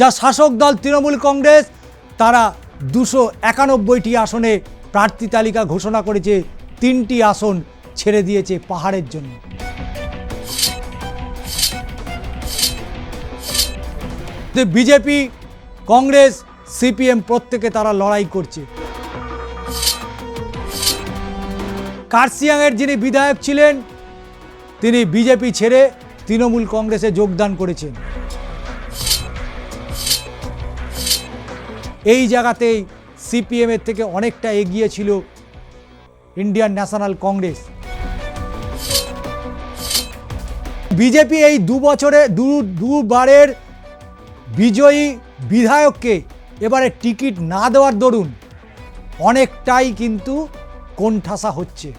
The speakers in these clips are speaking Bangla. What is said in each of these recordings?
যা শাসক দল তৃণমূল কংগ্রেস তারা 291টি আসনে প্রার্থী তালিকা ঘোষণা করেছে, 3টি আসন ছেড়ে দিয়েছে পাহাড়ের জন্য। বিজেপি, কংগ্রেস, সিপিএম প্রত্যেকে তারা লড়াই করছে। কার্শিয়াংয়ের যিনি বিধায়ক ছিলেন তিনি বিজেপি ছেড়ে তৃণমূল কংগ্রেসে যোগদান করেছেন। এই জায়গাতেই সিপিএমের থেকে অনেকটা এগিয়ে ছিল ইন্ডিয়ান ন্যাশনাল কংগ্রেস। বিজেপি এই দুবারের বিজয়ী বিধায়ককে এবারে টিকিট না দেওয়ার দরুন অনেকটাই কিন্তু কোণঠাসা হচ্ছে।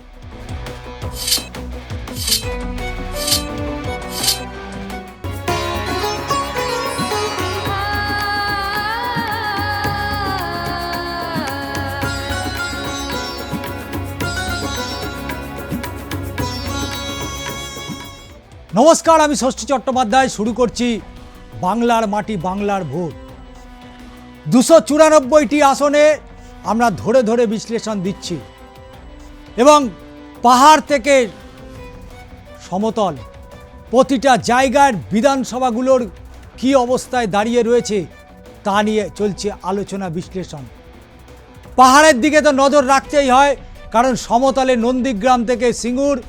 নমস্কার, আমি ষষ্ঠী চট্টোপাধ্যায়। শুরু করছি বাংলার মাটি বাংলার ভোট। 294টি আসনে আমরা ধরে ধরে বিশ্লেষণ দিচ্ছি এবং পাহাড় থেকে সমতল প্রতিটা জায়গার বিধানসভাগুলোর কি অবস্থায় দাঁড়িয়ে রয়েছে তা নিয়ে চলছে আলোচনা বিশ্লেষণ। পাহাড়ের দিকে তো নজর রাখতেই হয়, কারণ সমতলে নন্দীগ্রাম থেকে সিঙ্গুর,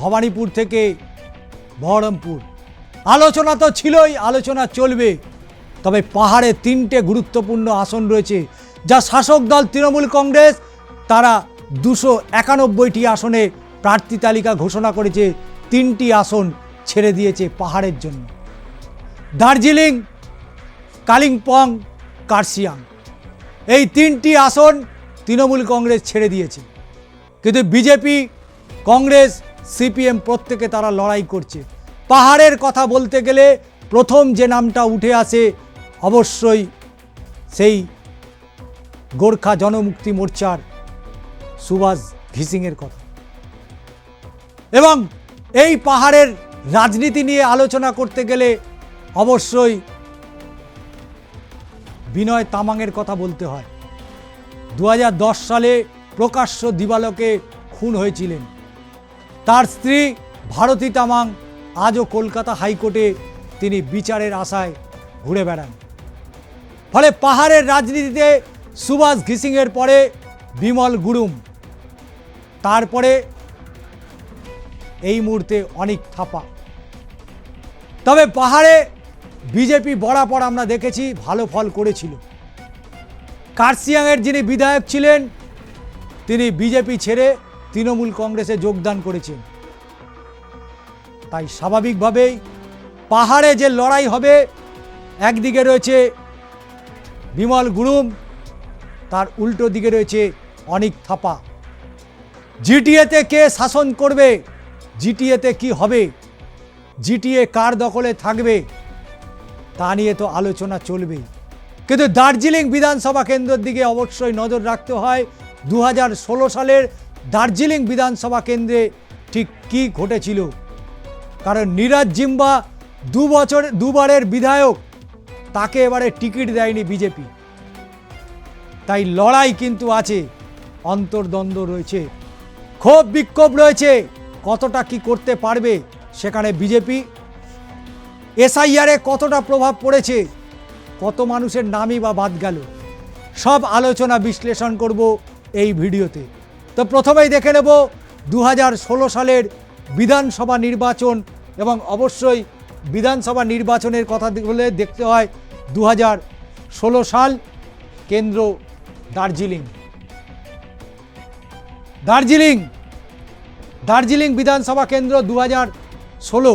ভবানীপুর থেকে বহরমপুর আলোচনা তো ছিলই, আলোচনা চলবে। তবে পাহাড়ে 3টে গুরুত্বপূর্ণ আসন রয়েছে, যা শাসক দল তৃণমূল কংগ্রেস তারা 291টি আসনে প্রার্থী তালিকা ঘোষণা করেছে, 3টি আসন ছেড়ে দিয়েছে পাহাড়ের জন্য। দার্জিলিং, কালিম্পং, কার্শিয়াং, এই 3টি আসন তৃণমূল কংগ্রেস ছেড়ে দিয়েছে। কিন্তু বিজেপি, কংগ্রেস, সিপিএম প্রত্যেকে তারা লড়াই করছে। পাহাড়ের কথা বলতে গেলে প্রথম যে নামটা উঠে আসে অবশ্যই সেই গোর্খা জনমুক্তি মোর্চার সুভাষ ঘিসিংয়ের কথা। এবং এই পাহাড়ের রাজনীতি নিয়ে আলোচনা করতে গেলে অবশ্যই বিনয় তামাংয়ের কথা বলতে হয়। 2010 সালে প্রকাশ্য দিবালোকে খুন হয়েছিলেন। তার স্ত্রী ভারতী তামাং আজও কলকাতা হাইকোর্টে তিনি বিচারের আশায় ঘুরে বেড়ান। ফলে পাহাড়ের রাজনীতিতে সুভাষ ঘিসিংয়ের পরে বিমল গুরুম, তারপরে এই মুহূর্তে অনিক থাপা। তবে পাহাড়ে বিজেপি বরাবর আমরা দেখেছি ভালো ফল করেছিল। কার্শিয়াংয়ের যিনি বিধায়ক ছিলেন তিনি বিজেপি ছেড়ে তৃণমূল কংগ্রেসে যোগদান করেছেন। তাই স্বাভাবিকভাবেই পাহাড়ে যে লড়াই হবে, একদিকে রয়েছে বিমল গুরুম, তার উল্টো দিকে রয়েছে অনিক থাপা। জিটিএতে কে শাসন করবে, জিটিএতে কি হবে, জিটিএ কার দখলে থাকবে তা নিয়ে তো আলোচনা চলবেই। কিন্তু দার্জিলিং বিধানসভা কেন্দ্রের দিকে অবশ্যই নজর রাখতে হয়। 2016 সালের দার্জিলিং বিধানসভা কেন্দ্রে ঠিক কি ঘটেছিল, কারণ নীরাজ জিম্বা দুবারের বিধায়ক, তাকে এবারে টিকিট দেয়নি বিজেপি। তাই লড়াই কিন্তু আছে, অন্তর্দ্বন্দ্ব রয়েছে, ক্ষোভ বিক্ষোভ রয়েছে। কতটা কি করতে পারবে সেখানে বিজেপি, এসআইআরে কতটা প্রভাব পড়েছে, কত মানুষের নামই বা বাদ গেল, সব আলোচনা বিশ্লেষণ করব এই ভিডিওতে। তো প্রথমেই দেখে নেব 2016 সালের বিধানসভা নির্বাচন, এবং অবশ্যই বিধানসভা নির্বাচনের কথা বলে দেখতে হয় 2016 সাল, কেন্দ্র দার্জিলিং। দার্জিলিং বিধানসভা কেন্দ্র 2016,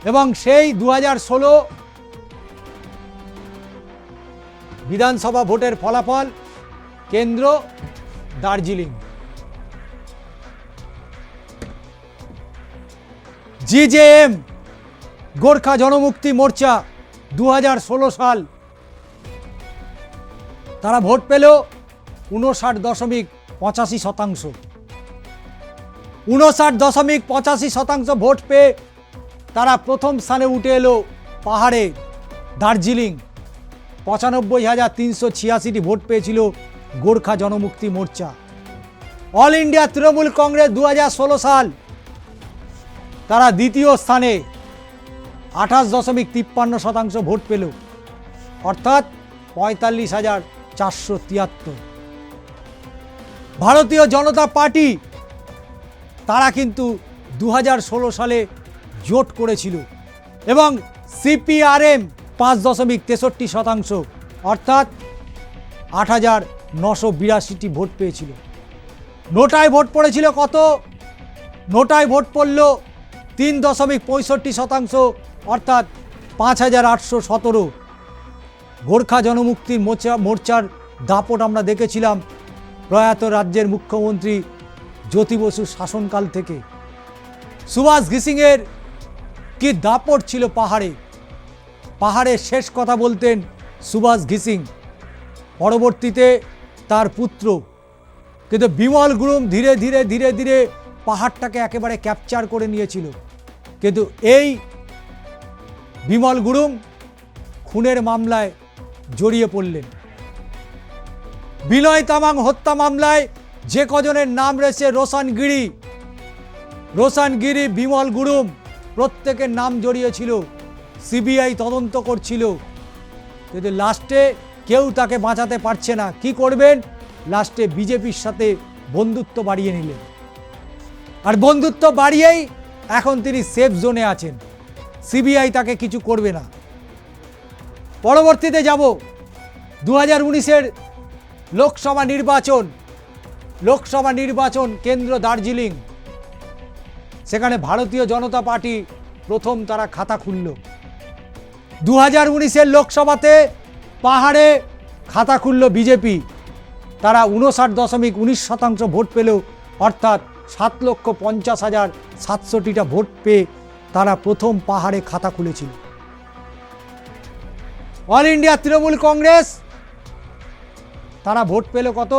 এবং সেই 2016 বিধানসভা ভোটের ফলাফল, কেন্দ্র দার্জিলিং। জিজেএম, গোর্খা জনমুক্তি মোর্চা 2016 সাল, তারা ভোট পেল 59.85%। 59.85% ভোট পেয়ে তারা প্রথম স্থানে উঠে এলো পাহাড়ে দার্জিলিং। 95,386টি ভোট পেয়েছিল গোর্খা জনমুক্তি মোর্চা। অল ইন্ডিয়া তৃণমূল কংগ্রেস 2016 সাল তারা দ্বিতীয় স্থানে 28.53% ভোট পেল, অর্থাৎ 45,473। ভারতীয় জনতা পার্টি তারা কিন্তু 2016 সালে জোট করেছিল এবং সিপিআরএম 5.63%, অর্থাৎ 8,982টি ভোট পেয়েছিল। নোটায় ভোট পড়েছিল কত? নোটায় ভোট পড়ল 3.65%, অর্থাৎ 5,817। গোর্খা জনমুক্তির মোর্চার দাপট আমরা দেখেছিলাম প্রয়াত রাজ্যের মুখ্যমন্ত্রী জ্যোতি বসুর শাসনকাল থেকে। সুভাষ ঘিসিংয়ের কি দাপট ছিল পাহাড়ে। পাহাড়ে শেষ কথা বলতেন সুভাষ ঘিসিং, পরবর্তীতে তার পুত্র। কিন্তু বিমল গুরুম ধীরে ধীরে ধীরে ধীরে পাহাড়টাকে একেবারে ক্যাপচার করে নিয়েছিল। কিন্তু এই বিমল গুরুম খুনের মামলায় জড়িয়ে পড়লেন। বিনয় তামাং হত্যা মামলায় যে কজনের নাম রয়েছে রোশন গিরি, বিমল গুরুম, প্রত্যেকের নাম জড়িয়েছিল। সিবিআই তদন্ত করছিল, কিন্তু লাস্টে কেউ তাকে বাঁচাতে পারছে না। কি করবেন? লাস্টে বিজেপির সাথে বন্ধুত্ব বাড়িয়ে নিলেন, আর বন্ধুত্ব বাড়িয়েই এখন তিনি সেফ জোনে আছেন। সিবিআই তাকে কিছু করবে না। পরবর্তীতে যাব 2019-এর লোকসভা নির্বাচন কেন্দ্র দার্জিলিং। সেখানে ভারতীয় জনতা পার্টি প্রথম তারা খাতা খুলল। 2019-এর লোকসভাতে পাহাড়ে খাতা খুলল বিজেপি। তারা 59.19% ভোট পেল, অর্থাৎ 7,50,760টা ভোট পেয়ে তারা প্রথম পাহাড়ে খাতা খুলেছিল। অল ইন্ডিয়া তৃণমূল কংগ্রেস তারা ভোট পেল কত?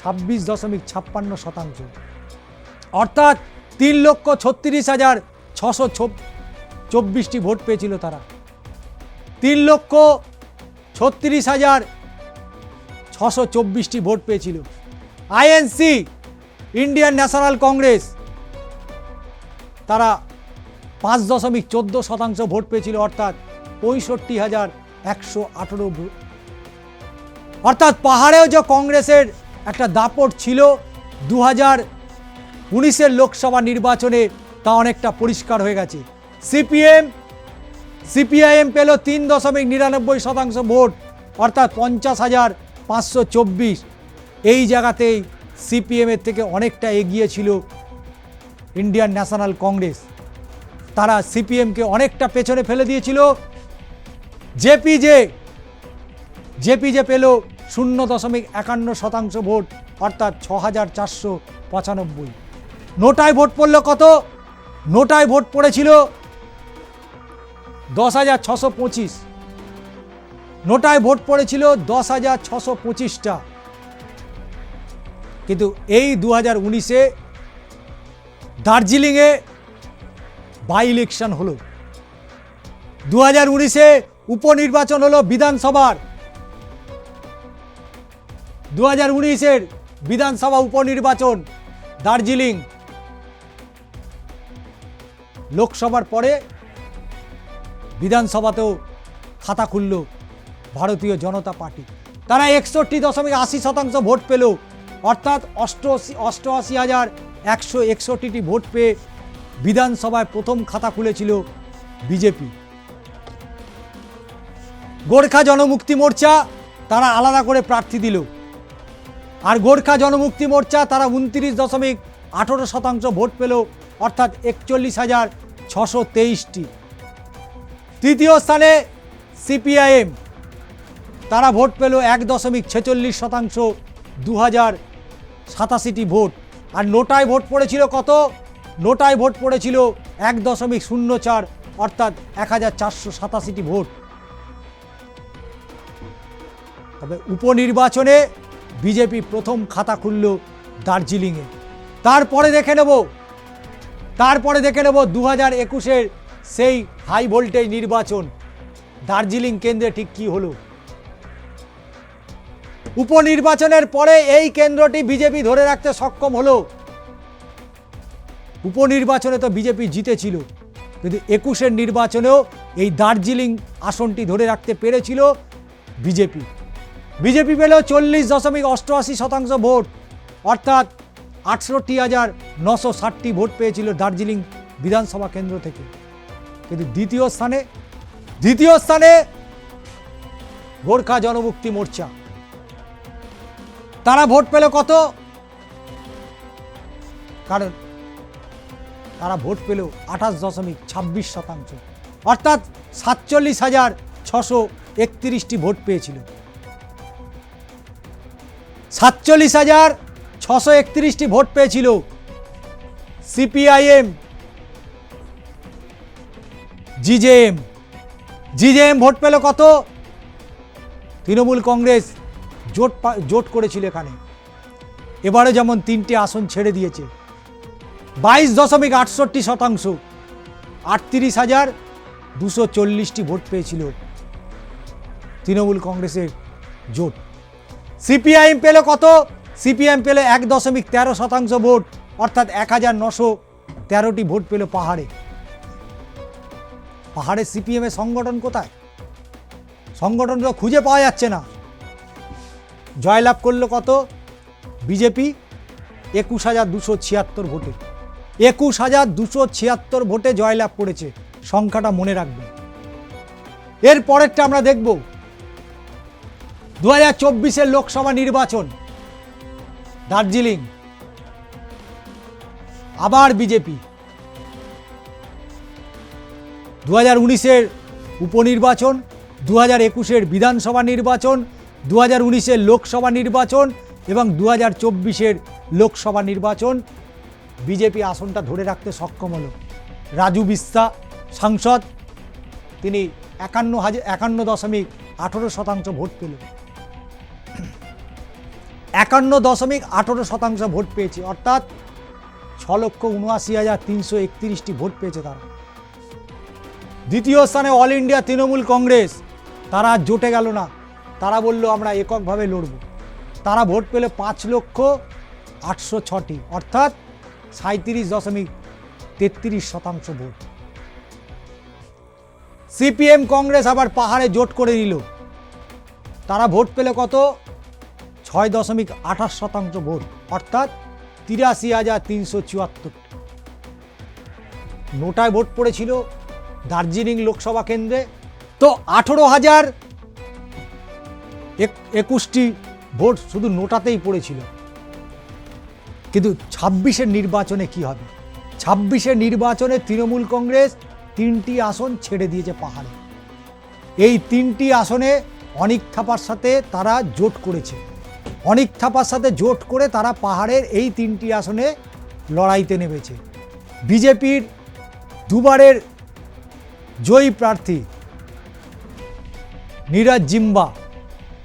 26.56%, অর্থাৎ 3,36,624টি ভোট পেয়েছিল তারা। 3,36,624টি ভোট পেয়েছিল। আইএনসি, ইন্ডিয়ান ন্যাশনাল কংগ্রেস, তারা 5.14% ভোট পেয়েছিল, অর্থাৎ 65,118 ভোট। অর্থাৎ পাহাড়েও যে কংগ্রেসের একটা দাপট ছিল 2019-এর লোকসভা নির্বাচনে, তা অনেকটা পরিষ্কার হয়ে গেছে। সিপিআইএম পেল 3.99% ভোট, অর্থাৎ 50,524। এই জায়গাতেই সিপিএমের থেকে অনেকটা এগিয়ে ছিল ইন্ডিয়ান ন্যাশনাল কংগ্রেস। তারা সিপিএমকে অনেকটা পেছনে ফেলে দিয়েছিল। জেপিজে পেল 0.51% ভোট, অর্থাৎ 6,495। নোটায় ভোট পড়ল কত? নোটায় ভোট পড়েছিল 10,625। নোটায় ভোট পড়েছিল 10,625টা। কিন্তু এই 2019-এ দার্জিলিংয়ে বাই ইলেকশন হলো। 2019-এ উপনির্বাচন হলো বিধানসভার। 2019-এর বিধানসভা উপনির্বাচন দার্জিলিং। লোকসভার পরে বিধানসভাতেও খাতা খুলল ভারতীয় জনতা পার্টি। তারা 61.80% ভোট পেল, অর্থাৎ 88,161টি ভোট পেয়ে বিধানসভায় প্রথম খাতা খুলেছিল বিজেপি। গোর্খা জনমুক্তি মোর্চা তারা আলাদা করে প্রার্থী দিল, আর গোর্খা জনমুক্তি মোর্চা তারা 29.18% ভোট পেল, অর্থাৎ 41,623টি। তৃতীয় স্থানে সিপিআইএম, তারা ভোট পেল 1.46%, 2,087টি ভোট। আর নোটায় ভোট পড়েছিল কত? নোটায় ভোট পড়েছিল 1.04, অর্থাৎ 1,487টি ভোট। তবে উপনির্বাচনে বিজেপি প্রথম খাতা খুলল দার্জিলিংয়ে। তারপরে দেখে নেব 2021-এর সেই হাই ভোল্টেজ নির্বাচন দার্জিলিং কেন্দ্রে ঠিক কি হলো? উপনির্বাচনের পরে এই কেন্দ্রটি বিজেপি ধরে রাখতে সক্ষম হলো। উপনির্বাচনে তো বিজেপি জিতেছিল, কিন্তু 21-এর নির্বাচনেও এই দার্জিলিং আসনটি ধরে রাখতে পেরেছিল বিজেপি। বিজেপি পেল 40.88% ভোট, অর্থাৎ 68,960টি ভোট পেয়েছিল দার্জিলিং বিধানসভা কেন্দ্র থেকে। কিন্তু দ্বিতীয় স্থানে গোর্খা জনমুক্তি মোর্চা। তারা ভোট পেল কত? কারণ তারা ভোট পেল 28.26%, অর্থাৎ 47,631টি ভোট পেয়েছিল। 47,631টি ভোট পেয়েছিল সিপিআইএম, জিজেএম ভোট পেল কত? তৃণমূল কংগ্রেস জোট করেছিল এখানে, এবারে যেমন 3টে আসন ছেড়ে দিয়েছে। 22.68%, 38,240টি ভোট পেয়েছিল তৃণমূল কংগ্রেসের জোট। সিপিআইএম পেল কত? সিপিআইএম পেল 1.13% ভোট, অর্থাৎ 1,913টি ভোট পেল পাহাড়ে। পাহাড়ে সিপিএম এর সংগঠন কোথায়? সংগঠনটা খুঁজে পাওয়া যাচ্ছে না। জয়লাভ করলো কত? বিজেপি 21,276 ভোটে। 21,276 ভোটে জয়লাভ করেছে, সংখ্যাটা মনে রাখবেন। এর পরেরটা আমরা দেখব 2024-এর লোকসভা নির্বাচন, দার্জিলিং আবার বিজেপি। 2019-এর উপনির্বাচন, 2021-এর বিধানসভা নির্বাচন, 2019-এর লোকসভা নির্বাচন এবং 2024-এর লোকসভা নির্বাচন বিজেপি আসনটা ধরে রাখতে সক্ষম হলো। রাজু বিস্তা সাংসদ, তিনি 51.18% ভোট পেল। 51.18% ভোট পেয়েছে, অর্থাৎ 6,79,331টি ভোট পেয়েছে তারা। দ্বিতীয় স্থানে অল ইন্ডিয়া তৃণমূল কংগ্রেস, তারা জোটে গেল না, তারা বলল আমরা এককভাবে লড়ব। তারা ভোট পেল 5,806টি, অর্থাৎ 37.33% ভোট। সিপিএম কংগ্রেস আবার পাহাড়ে জোট করে নিল, তারা ভোট পেল কত? 6.28% ভোট, অর্থাৎ 83,374। নোটায় ভোট পড়েছিল দার্জিলিং লোকসভা কেন্দ্রে, তো 18,021টি ভোট শুধু নোটাতেই পড়েছিল। কিন্তু 26-এর নির্বাচনে কি হবে? 26-এর নির্বাচনে তৃণমূল কংগ্রেস 3টি আসন ছেড়ে দিয়েছে পাহাড়ে। এই 3টি আসনে অনিক থাপার সাথে তারা জোট করেছে। অনিক থাপার সাথে জোট করে তারা পাহাড়ের এই 3টি আসনে লড়াইতে নেমেছে। বিজেপির দুবারের জয়ী প্রার্থী নীরজ জিম্বা,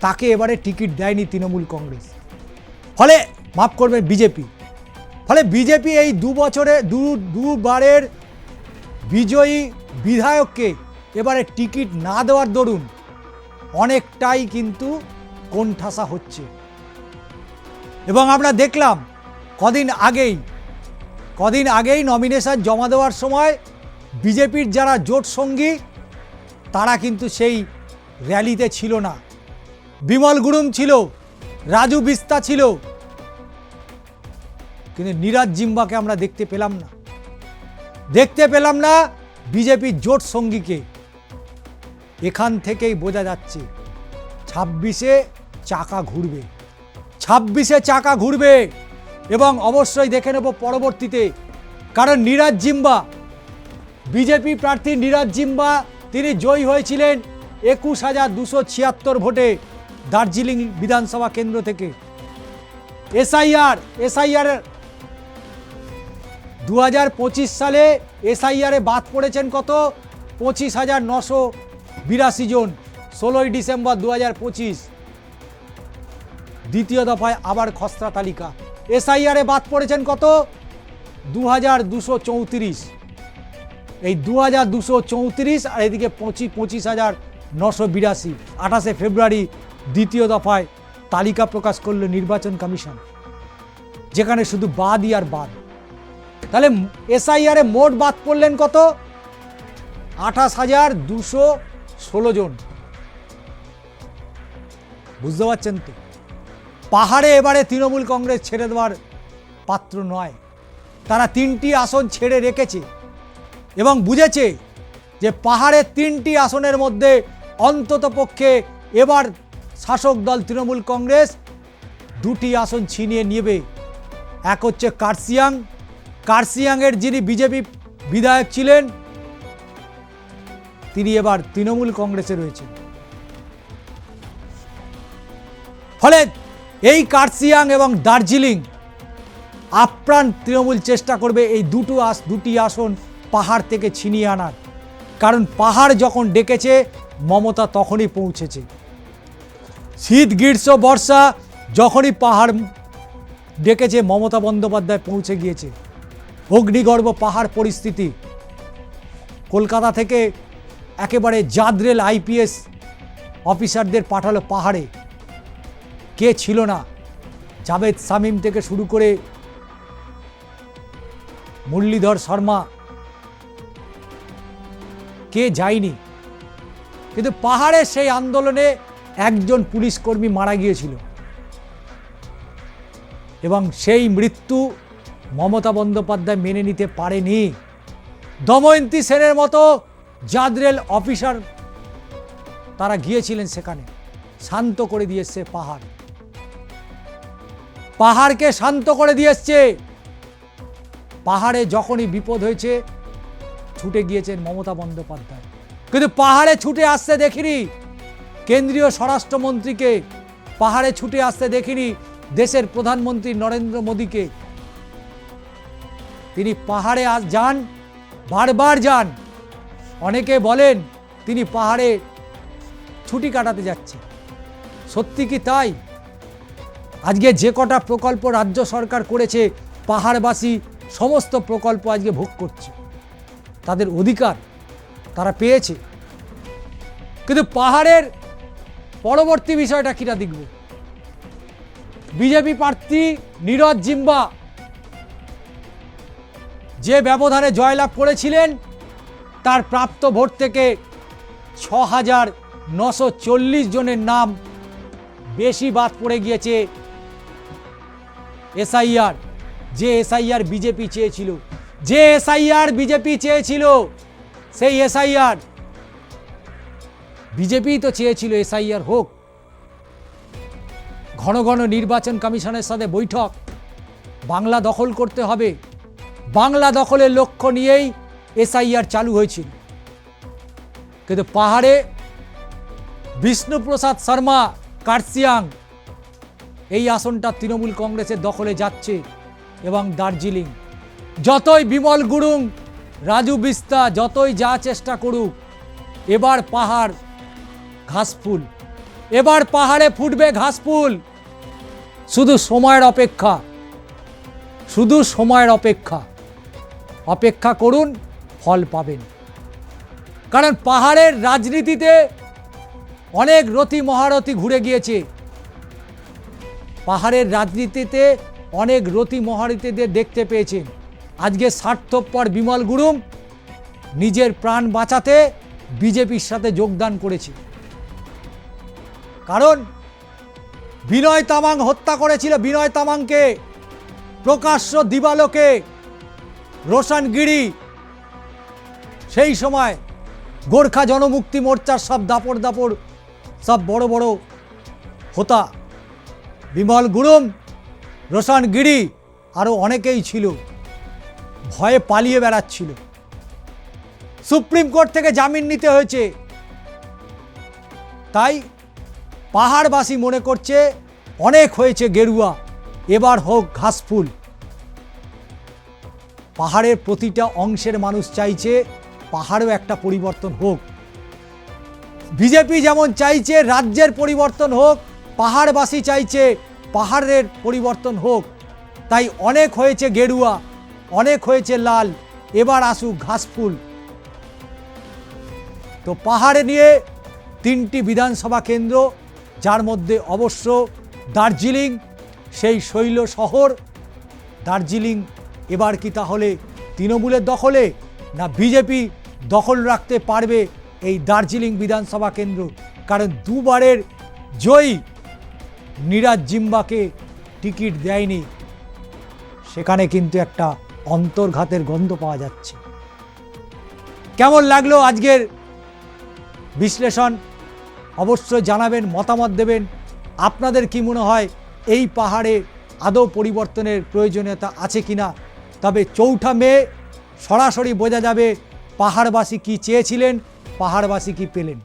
তাকে এবারে টিকিট দেয়নি তৃণমূল কংগ্রেস। ফলে মাফ করবেন বিজেপি, ফলে বিজেপি এই দুবারের বিজয়ী বিধায়ককে এবারে টিকিট না দেওয়ার দরুন অনেকটাই কিন্তু কোণঠাসা হচ্ছে। এবং আমরা দেখলাম কদিন আগেই নমিনেশন জমা দেওয়ার সময় বিজেপির যারা জোট সঙ্গী তারা কিন্তু সেই র্যালিতে ছিল না। বিমল গুরুম ছিল, রাজু বিস্তা ছিল, কিন্তু নীরজ জিম্বাকে আমরা দেখতে পেলাম না বিজেপির জোট সঙ্গীকে। এখান থেকেই বোঝা যাচ্ছে 26-এ চাকা ঘুরবে এবং অবশ্যই দেখে নেব পরবর্তীতে। কারণ নীরজ জিম্বা, বিজেপি প্রার্থী নীরজ জিম্বা, তিনি জয়ী হয়েছিলেন 21,276 ভোটে দার্জিলিং বিধানসভা কেন্দ্র থেকে। এসআইআর 2025 সালে এসআইআরে বাদ পড়েছেন কত? 25,982 জন, 16ই ডিসেম্বর 2025। দ্বিতীয় দফায় আবার খসড়া তালিকা। এসআইআরে বাদ পড়েছেন কত? 2,234। এই 2234 আর এদিকে 25,982। 28শে ফেব্রুয়ারি দ্বিতীয় দফায় তালিকা প্রকাশ করল নির্বাচন কমিশন, যেখানে শুধু বাদই আর বাদ। তাহলে এসআইআর এ মোট বাদ পড়লেন কত? 28,216 জন। বুঝতে পারছেন তো? পাহাড়ে এবারে তৃণমূল কংগ্রেস ছেড়ে দেওয়ার পাত্র নয়। তারা 3টি আসন ছেড়ে রেখেছে এবং বুঝেছে যে পাহাড়ের 3টি আসনের মধ্যে অন্তত পক্ষে এবার শাসক দল তৃণমূল কংগ্রেস 2টি আসন ছিনিয়ে নেবে। এক হচ্ছে কার্শিয়াং। কার্শিয়াংয়ের যিনি বিজেপি বিধায়ক ছিলেন তিনি এবার তৃণমূল কংগ্রেসে রয়েছেন। ফলে এই কার্শিয়াং এবং দার্জিলিং আপ্রাণ তৃণমূল চেষ্টা করবে এই দুটি আসন পাহাড় থেকে ছিনিয়ে আনার। কারণ পাহাড় যখন ডেকেছে মমতা তখনই পৌঁছেছে। শীত গ্রীষ্ম বর্ষা যখনই পাহাড় ডেকেছে মমতা বন্দ্যোপাধ্যায় পৌঁছে গিয়েছে। অগ্নিগর্ভ পাহাড় পরিস্থিতি। কলকাতা থেকে একেবারে জাদরেল আইপিএস অফিসারদের পাঠালো পাহাড়ে। কে ছিল না? জাভেদ শামীম থেকে শুরু করে মুরলীধর শর্মা, কে যায়নি? কিন্তু পাহাড়ে সেই আন্দোলনে একজন পুলিশ কর্মী মারা গিয়েছিল এবং সেই মৃত্যু মমতা বন্দ্যোপাধ্যায় মেনে নিতে পারেনি। দময়ন্তী সেনের মতো জাদরেল অফিসার তারা গিয়েছিলেন সেখানে, শান্ত করে দিয়ে এসছে পাহাড়কে শান্ত করে দিয়ে এসছে। পাহাড়ে যখনই বিপদ হয়েছে ছুটে গিয়েছেন মমতা বন্দ্যোপাধ্যায়। কিন্তু পাহাড়ে ছুটে আসতে দেখিনি কেন্দ্রীয় স্বরাষ্ট্রমন্ত্রীকে, পাহাড়ে ছুটে আসতে দেখিনি দেশের প্রধানমন্ত্রী নরেন্দ্র মোদীকে। তিনি পাহাড়ে যান, বারবার যান। অনেকে বলেন তিনি পাহাড়ে ছুটি কাটাতে যাচ্ছে। সত্যি কি তাই? আজকে যে কটা প্রকল্প রাজ্য সরকার করেছে পাহাড়বাসী সমস্ত প্রকল্প আজকে ভোগ করছে, তাদের অধিকার তারা পেয়েছে। কিন্তু পাহাড়ের পরবর্তী বিষয়টা কিনা দেখব। বিজেপি প্রার্থী নীরজ জিম্বা যে ব্যবধানে জয়লাভ করেছিলেন তার প্রাপ্ত ভোট থেকে 6,940 জনের নাম বেশি বাদ পড়ে গিয়েছে এসআইআর। যে এসআইআর বিজেপি চেয়েছিল, সেই এসআইআর বিজেপি তো চেয়েছিল এসআইআর হোক। ঘন ঘন নির্বাচন কমিশনের সাথে বৈঠক, বাংলা দখল করতে হবে, বাংলা দখলের লক্ষ্য নিয়েই এসআইআর চালু হয়েছিল। কিন্তু পাহাড়ে বিষ্ণুপ্রসাদ শর্মা কার্শিয়াং এই আসনটা তৃণমূল কংগ্রেসের দখলে যাচ্ছে। এবং দার্জিলিং যতই বিমল গুরুং, রাজু বিস্তা যতই যা চেষ্টা করুক, এবার পাহাড় ঘাসফুল, এবার পাহাড়ে ফুটবে ঘাসফুল। শুধু সময়ের অপেক্ষা, শুধু সময়ের অপেক্ষা। অপেক্ষা করুন, ফল পাবেন। কারণ পাহাড়ের রাজনীতিতে অনেক রথী মহারথী ঘুরে গিয়েছে। পাহাড়ের রাজনীতিতে অনেক রথী মহারথীদের দেখতে পেয়েছেন। আজকে স্বার্থপর বিমল গুরুং নিজের প্রাণ বাঁচাতে বিজেপির সাথে যোগদান করেছে। কারণ বিনয় তামাং হত্যা করেছিল, বিনয় তামাংকে প্রকাশ্য দিবালোকে রোশন গিরি। সেই সময় গোর্খা জনমুক্তি মোর্চার সব দাপড় সব বড় বড় হোতা, বিমল গুরুং, রোশন গিরি আরও অনেকেই ছিল, ভয়ে পালিয়ে বেড়াচ্ছিল। সুপ্রিম কোর্ট থেকে জামিন নিতে হয়েছে। তাই পাহাড়বাসী মনে করছে অনেক হয়েছে গেরুয়া, এবার হোক ঘাসফুল। পাহাড়ের প্রতিটা অংশের মানুষ চাইছে পাহাড়েও একটা পরিবর্তন হোক। বিজেপি যেমন চাইছে রাজ্যের পরিবর্তন হোক, পাহাড়বাসী চাইছে পাহাড়ের পরিবর্তন হোক। তাই অনেক হয়েছে গেরুয়া, অনেক হয়েছে লাল, এবার আসুক ঘাসফুল। তো পাহাড়ে নিয়ে 3টি বিধানসভা কেন্দ্র, যার মধ্যে অবশ্য দার্জিলিং, সেই শৈল শহর। দার্জিলিং এবার কি তাহলে তৃণমূলের দখলে, না বিজেপি দখল রাখতে পারবে এই দার্জিলিং বিধানসভা কেন্দ্র? কারণ দুবারের জয়ী নীরাজ জিম্বাকে টিকিট দেয়নি, সেখানে কিন্তু একটা অন্তর্ঘাতের গন্ধ পাওয়া যাচ্ছে। কেমন লাগলো আজকের বিশ্লেষণ? অবশ্যই জানাবেন, মতামত দেবেন। আপনাদের কি মনে হয় এই পাহাড়ে আদৌ পরিবর্তনের প্রয়োজনীয়তা আছে কিনা? তবে 4 মে সরাসরি বোঝা যাবে পাহাড়বাসী কি চেয়েছিলেন, পাহাড়বাসী কি পেলেন।